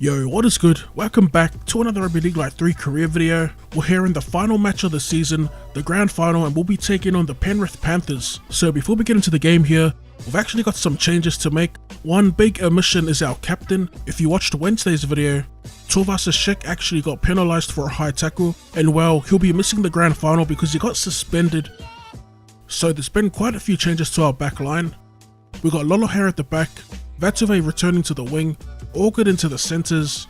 Yo, what is good? Welcome back to another Rugby League Light 3 career video. We're here in the final match of the season, the grand final, and we'll be taking on the Penrith Panthers. So before we get into the game here, we've actually got some changes to make. One big omission is our captain. If you watched Wednesday's video, Tuivasa Sheck actually got penalised for a high tackle, and well, he'll be missing the grand final because he got suspended. So there's been quite a few changes to our back line. We got Lolohea at the back, Vatuvei returning to the wing, Orchid into the centres,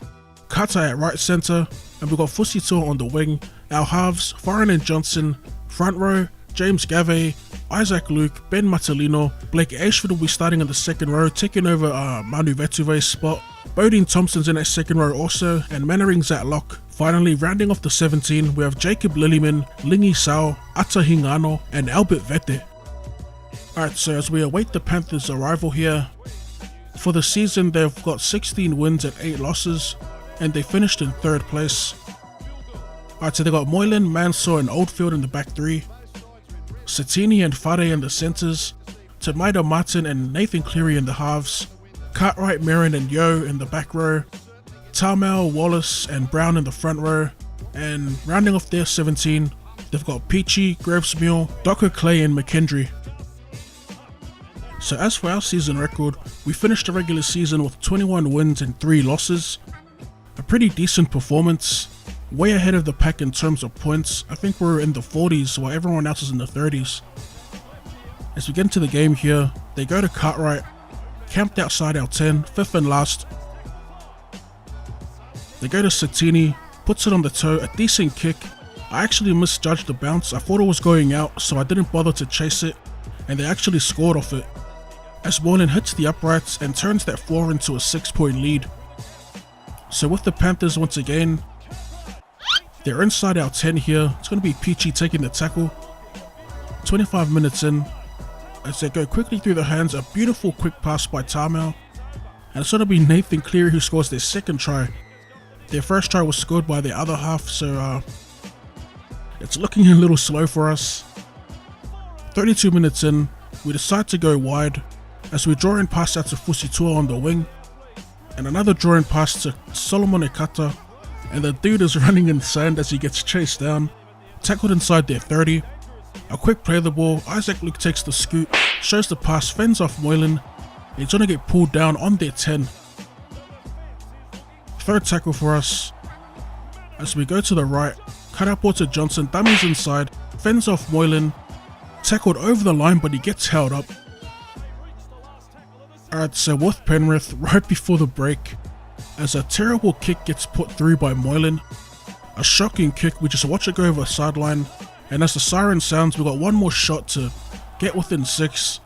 Cara at right centre, and we got Fusito on the wing. Our halves, Foreign and Johnson, front row, James Gavey, Isaac Luke, Ben Matalino, Blake Ashford will be starting in the second row, taking over Manu Vatuvei's spot. Bodine Thompson's in that second row also, and Mannering's at lock. Finally, rounding off the 17, we have Jacob Lillyman, Lingi Sao, Ata Hingano, and Albert Vete. Alright, so as we await the Panthers' arrival here, for the season they've got 16 wins and 8 losses, and they finished in 3rd place. Alright, so they got Moylan, Mansour and Oldfield in the back 3, Satini and Fade in the centres, Tamaida Martin and Nathan Cleary in the halves, Cartwright, Merrin and Yo in the back row, Taumel, Wallace and Brown in the front row, and rounding off their 17, they've got Peachy, Gravesmill, Docker Clay and McKendry. So as for our season record, we finished the regular season with 21 wins and 3 losses. A pretty decent performance, way ahead of the pack in terms of points. I think we're in the 40s while everyone else is in the 30s. As we get into the game here, they go to Cartwright, camped outside our 10, 5th and last. They go to Satini, puts it on the toe, a decent kick. I actually misjudged the bounce, I thought it was going out so I didn't bother to chase it, and they actually scored off it, as Moylan hits the uprights and turns that 4 into a 6-point lead. So with the Panthers once again, they're inside our 10 here. It's going to be Peachy taking the tackle. 25 minutes in, as they go quickly through the hands, a beautiful quick pass by Taumel, and it's going to be Nathan Cleary who scores their second try. Their first try was scored by the other half, so it's looking a little slow for us. 32 minutes in, we decide to go wide as we draw in pass out to Fusito on the wing, and another draw in pass to Solomon Ekata, and the dude is running in sand as he gets chased down, tackled inside their 30. A quick play of the ball, Isaac Luke takes the scoot, shows the pass, fends off Moylan, and he's gonna get pulled down on their 10. Third tackle for us, as we go to the right, cut out ball to Johnson, dummies inside, fends off Moylan, tackled over the line but he gets held up. Alright, so with Penrith, right before the break, as a terrible kick gets put through by Moylan, a shocking kick, we just watch it go over a sideline, and as the siren sounds we got one more shot to get within 6,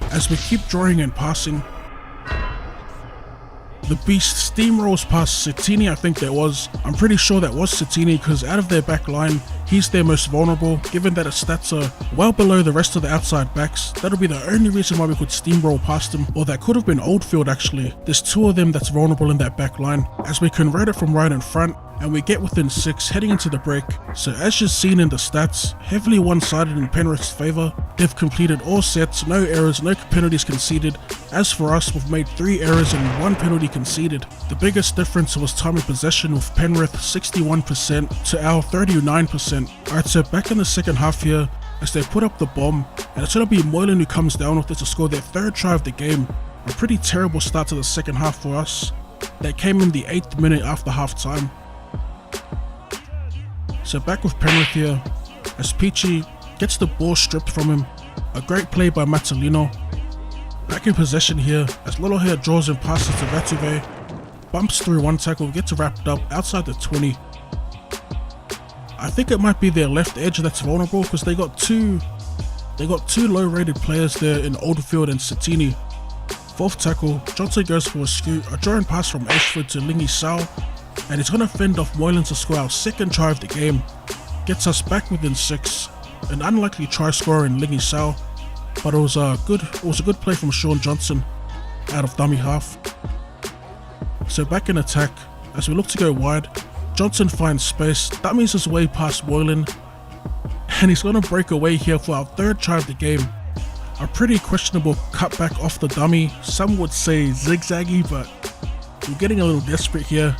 as we keep drawing and passing. The beast steamrolls past Satini, I think that was. I'm pretty sure that was Satini because out of their back line, he's their most vulnerable, given that his stats are well below the rest of the outside backs. That'll be the only reason why we could steamroll past him, or that could have been Oldfield actually. There's 2 of them that's vulnerable in that back line, as we convert it from right in front, and we get within 6 heading into the break. So as you've seen in the stats, heavily one-sided in Penrith's favour. They've completed all sets, no errors, no penalties conceded. As for us, we've made 3 errors and 1 penalty conceded. The biggest difference was time of possession, with Penrith 61% to our 39%. Alright, so back in the second half here, as they put up the bomb, and it's going to be Moylan who comes down with it to score their 3rd try of the game. A pretty terrible start to the second half for us. That came in the 8th minute after half time. So back with Penrith here, as Peachy gets the ball stripped from him. A great play by Matalino. Back in possession here, as Lolohea draws and passes to Vatuvei, bumps through one tackle, gets wrapped up outside the 20. I think it might be their left edge that's vulnerable because they got two low rated players there in Oldfield and Satini. 4th tackle, Johnson goes for a scoot, a draw and pass from Ashford to Lingi Sao, and he's going to fend off Moylan to score our 2nd try of the game. Gets us back within 6. An unlikely try scorer in Lingi Sao, but it was a good play from Shaun Johnson out of dummy half. So back in attack, as we look to go wide, Johnson finds space, dummies his way past Moylan, and he's going to break away here for our 3rd try of the game. A pretty questionable cutback off the dummy, some would say zigzaggy, but We're getting a little desperate here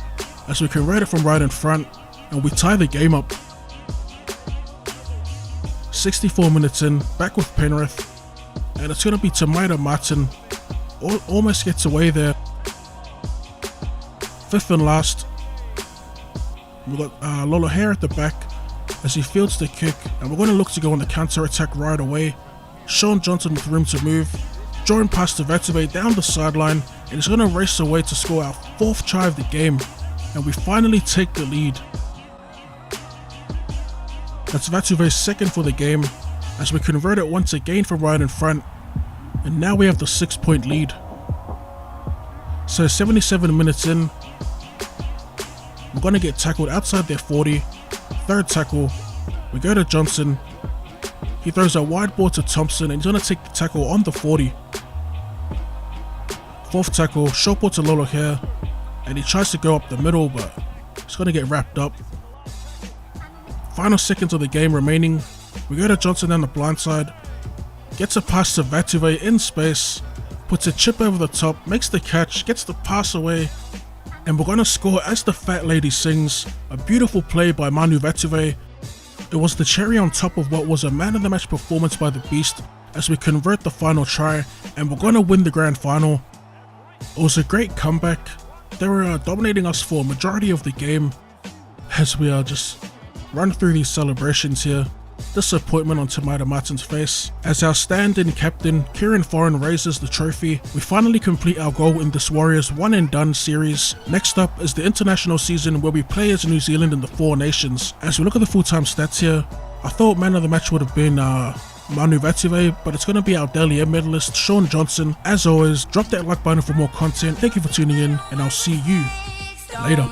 as we convert it from right in front and we tie the game up. 64 minutes in, back with Penrith, and it's going to be Tomato Martin. Almost gets away there. Fifth and last, we've got Lolohea at the back as he fields the kick, and we're going to look to go on the counter attack right away. Shaun Johnson with room to move, drawing past Vatuvei down the sideline, and he's going to race away to score our 4th try of the game, and we finally take the lead. That's Vatuvei's 2nd for the game as we convert it once again from right in front, and now we have the 6-point lead. So 77 minutes in, we're going to get tackled outside their 40. 3rd tackle, we go to Johnson. He throws a wide ball to Thompson and he's going to take the tackle on the 40. 4th tackle, short ball to Lolohea, and he tries to go up the middle but he's going to get wrapped up. Final seconds of the game remaining, we go to Johnson down the blind side, gets a pass to Vatuvei in space, puts a chip over the top, makes the catch, gets the pass away, and we're going to score as the fat lady sings. A beautiful play by Manu Vatuvei. It was the cherry on top of what was a man of the match performance by the Beast as we convert the final try and we're going to win the grand final. It was a great comeback. They were dominating us for a majority of the game as we just run through these celebrations here. Disappointment on Tomato Martin's face. As our stand-in captain, Kieran Foran raises the trophy, we finally complete our goal in this Warriors one and done series. Next up is the international season where we play as New Zealand in the 4 nations. As we look at the full-time stats here, I thought man of the match would have been Manu Vatuvei, but it's going to be our Dally M medalist, Shaun Johnson. As always, drop that like button for more content. Thank you for tuning in, and I'll see you later.